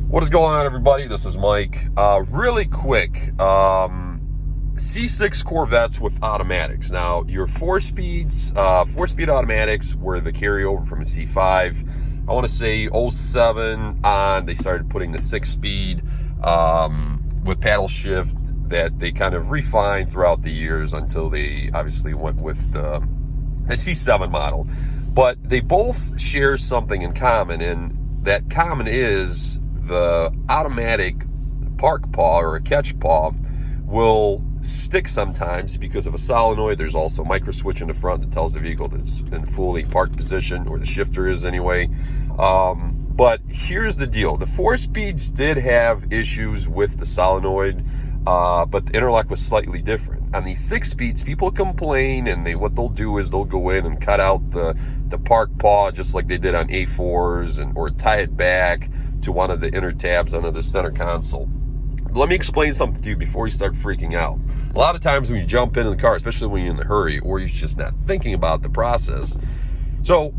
What is going on, everybody? This is Mike. Really quick, C6 Corvettes with automatics. Now, your four-speed automatics were the carryover from a C5. I want to say 07 on, they started putting the 6-speed with paddle shift that they kind of refined throughout the years until they obviously went with the C7 model. But they both share something in common, and that common is the automatic park paw or a catch paw will stick sometimes because of a solenoid. There's also a micro switch in the front that tells the vehicle that it's in fully parked position, or the shifter is anyway. But here's the deal. The 4-speeds did have issues with the solenoid, but the interlock was slightly different. On these 6-speeds, people complain, and what they'll do is they'll go in and cut out the park paw just like they did on A4s, or tie it back to one of the inner tabs under the center console. Let me explain something to you before you start freaking out. A lot of times when you jump into the car, especially when you're in a hurry or you're just not thinking about the process. So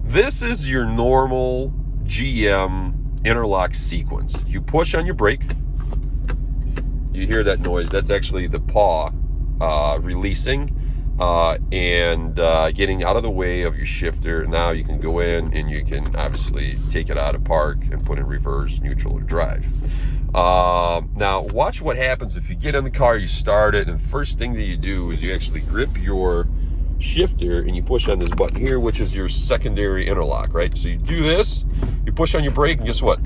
this is your normal GM interlock sequence. You push on your brake. You hear that noise. That's actually the paw releasing and getting out of the way of your shifter. Now you can go in and you can obviously take it out of park and put in reverse, neutral, or drive. Now watch what happens if you get in the car, you start it, and first thing that you do is you actually grip your shifter and you push on this button here, which is your secondary interlock, right? So you do this, you push on your brake, and guess what?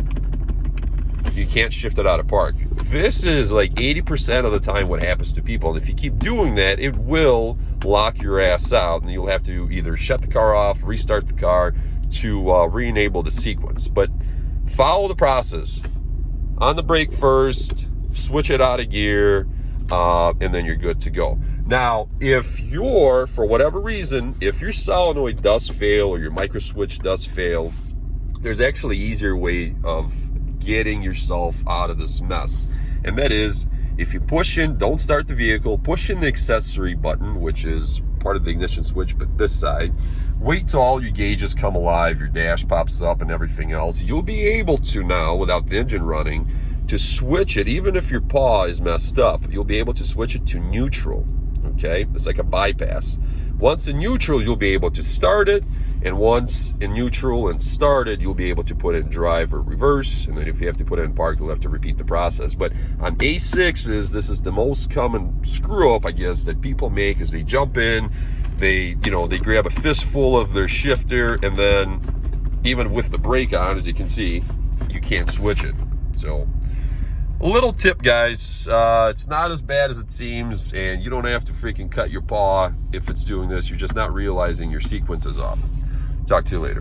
You can't shift it out of park. This is like 80% of the time what happens to people. And if you keep doing that, it will lock your ass out, and you'll have to either shut the car off, restart the car to re-enable the sequence. But follow the process. On the brake first, switch it out of gear, and then you're good to go. Now, if you're, for whatever reason, if your solenoid does fail or your micro switch does fail, there's actually an easier way of getting yourself out of this mess. And that is, if you push in, don't start the vehicle, push in the accessory button, which is part of the ignition switch, but this side. Wait till all your gauges come alive, your dash pops up and everything else. You'll be able to now, without the engine running, to switch it, even if your paw is messed up, you'll be able to switch it to neutral, okay? It's like a bypass. Once in neutral, you'll be able to start it, and once in neutral and started, you'll be able to put it in drive or reverse, and then if you have to put it in park, you'll have to repeat the process. But on A6s, this is the most common screw up, I guess, that people make, is they jump in, they grab a fistful of their shifter, and then even with the brake on, as you can see, you can't switch it. So a little tip, guys, it's not as bad as it seems, and you don't have to freaking cut your paw if it's doing this. You're just not realizing your sequence is off. Talk to you later.